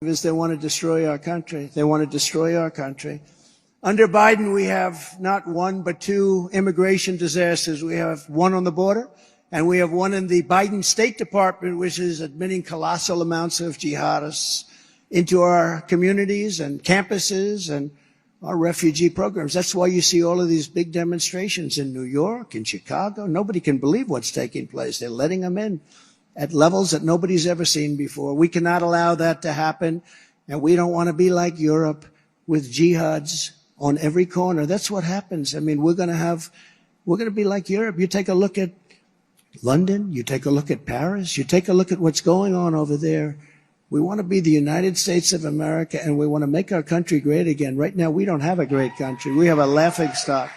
is they want to destroy our country. They want to destroy our country. Under Biden, we have not one but two immigration disasters. We have one on the border, and we have one in the Biden State Department, which is admitting colossal amounts of jihadists into our communities and campuses and our refugee programs. That's why you see all of these big demonstrations in New York, in Chicago. Nobody can believe what's taking place. They're letting them in at levels that nobody's ever seen before. We cannot allow that to happen, and we don't want to be like Europe with jihads on every corner. That's what happens. I mean, we're going to be like Europe. You take a look at London, you take a look at Paris, you take a look at what's going on over there. We want to be the United States of America, and we want to make our country great again. Right now, we don't have a great country. We have a laughingstock.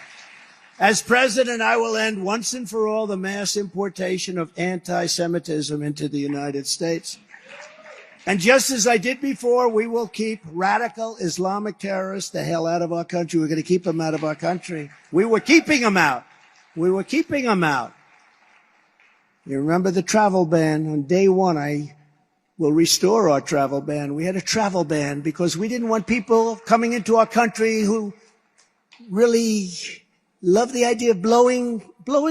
As president, I will end once and for all the mass importation of anti-Semitism into the United States. And just as I did before, we will keep radical Islamic terrorists the hell out of our country. We're going to keep them out of our country. We were keeping them out. We were keeping them out. You remember the travel ban? On day one, I will restore our travel ban. We had a travel ban because we didn't want people coming into our country who really love the idea of blowing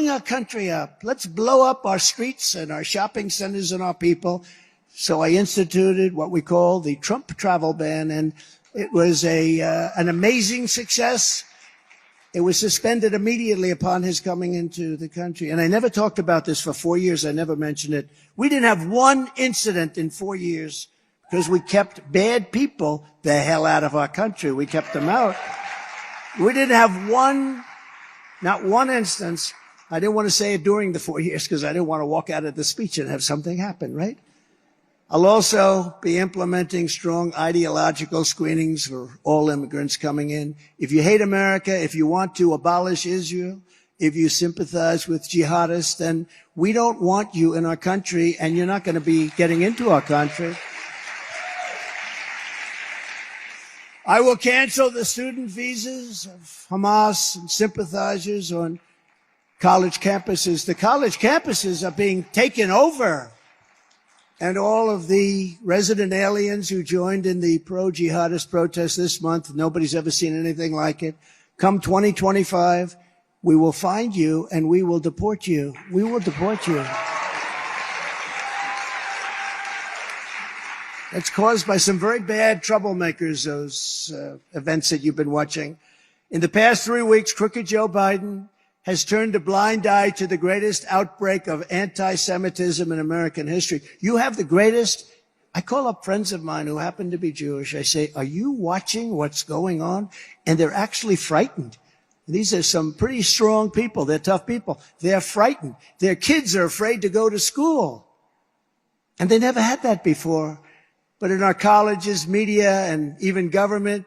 our country up. Let's blow up our streets and our shopping centers and our people. So I instituted what we call the Trump travel ban, and it was an amazing success. It was suspended immediately upon his coming into the country. And I never talked about this for 4 years. I never mentioned it. We didn't have one incident in 4 years because we kept bad people the hell out of our country. We kept them out. We didn't have not one instance. I didn't want to say it during the 4 years because I didn't want to walk out of the speech and have something happen, right? I'll also be implementing strong ideological screenings for all immigrants coming in. If you hate America, if you want to abolish Israel, if you sympathize with jihadists, then we don't want you in our country, and you're not going to be getting into our country. I will cancel the student visas of Hamas and sympathizers on college campuses. The college campuses are being taken over. And all of the resident aliens who joined in the pro-jihadist protest this month, nobody's ever seen anything like it. Come 2025, we will find you and we will deport you. We will deport you. It's caused by some very bad troublemakers, those events that you've been watching. In the past 3 weeks, crooked Joe Biden has turned a blind eye to the greatest outbreak of anti-Semitism in American history. You have the greatest. I call up friends of mine who happen to be Jewish. I say, are you watching what's going on? And they're actually frightened. These are some pretty strong people. They're tough people. They're frightened. Their kids are afraid to go to school. And they never had that before. But in our colleges, media, and even government,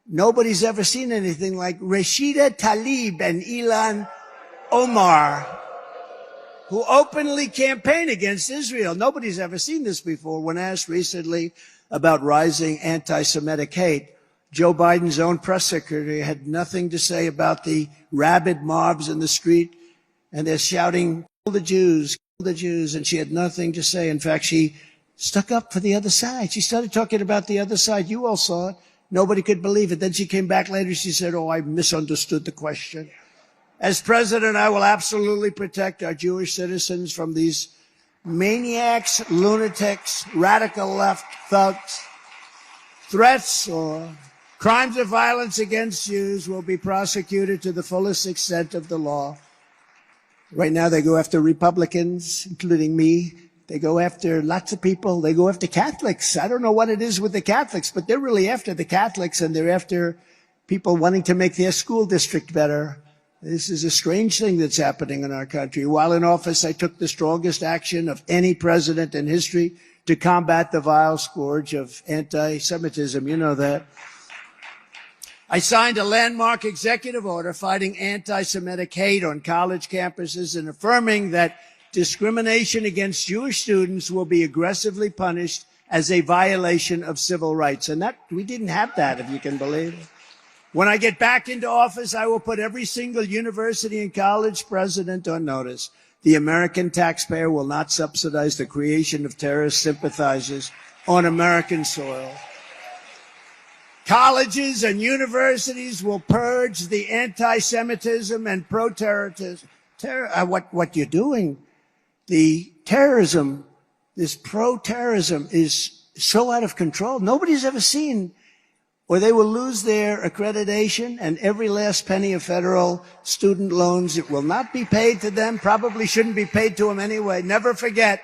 nobody's ever seen anything like Rashida Tlaib and Ilan Omar, who openly campaign against Israel. Nobody's ever seen this before. When asked recently about rising anti-Semitic hate, Joe Biden's own press secretary had nothing to say about the rabid mobs in the street, and they're shouting, kill the Jews, kill the Jews, and she had nothing to say. In fact, she stuck up for the other side. She started talking about the other side. You all saw it. Nobody could believe it. Then she came back later. She said, oh, I misunderstood the question. As president, I will absolutely protect our Jewish citizens from these maniacs, lunatics, radical left thugs. Threats or crimes of violence against Jews will be prosecuted to the fullest extent of the law. Right now, they go after Republicans, including me. They go after lots of people. They go after Catholics. I don't know what it is with the Catholics, but they're really after the Catholics, and they're after people wanting to make their school district better. This is a strange thing that's happening in our country. While in office, I took the strongest action of any president in history to combat the vile scourge of anti-Semitism. You know that. I signed a landmark executive order fighting anti-Semitic hate on college campuses and affirming that discrimination against Jewish students will be aggressively punished as a violation of civil rights. And that we didn't have that, if you can believe it. When I get back into office, I will put every single university and college president on notice. The American taxpayer will not subsidize the creation of terrorist sympathizers on American soil. Colleges and universities will purge the anti-Semitism and pro-terrorism. What you're doing, the terrorism, this pro-terrorism is so out of control. Nobody's ever seen, or they will lose their accreditation and every last penny of federal student loans. It will not be paid to them, probably shouldn't be paid to them anyway. Never forget,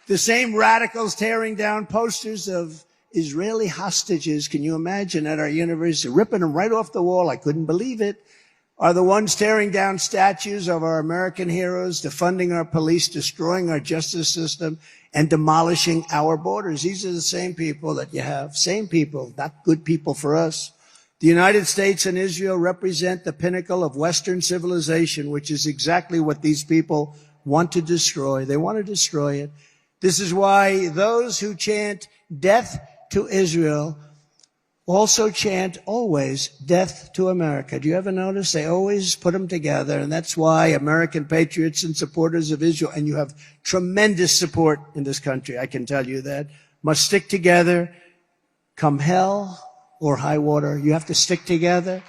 the same radicals tearing down posters of Israeli hostages, can you imagine, at our university, ripping them right off the wall, I couldn't believe it, are the ones tearing down statues of our American heroes, defunding our police, destroying our justice system, and demolishing our borders. These are the same people that you have, same people, not good people for us. The United States and Israel represent the pinnacle of Western civilization, which is exactly what these people want to destroy. They want to destroy it. This is why those who chant death to Israel also chant always death to America. Do you ever notice? They always put them together, and that's why American patriots and supporters of Israel, and you have tremendous support in this country, I can tell you that, must stick together, come hell or high water. You have to stick together.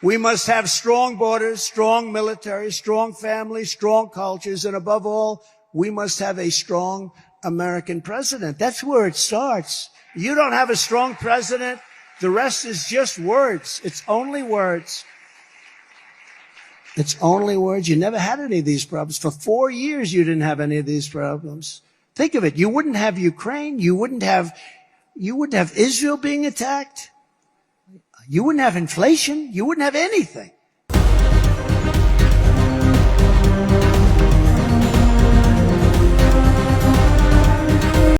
We must have strong borders, strong military, strong families, strong cultures, and above all, we must have a strong American president. That's where it starts. You don't have a strong president, the rest is just words. It's only words. It's only words. You never had any of these problems. For 4 years, you didn't have any of these problems. Think of it. You wouldn't have Ukraine. You wouldn't have Israel being attacked. You wouldn't have inflation. You wouldn't have anything.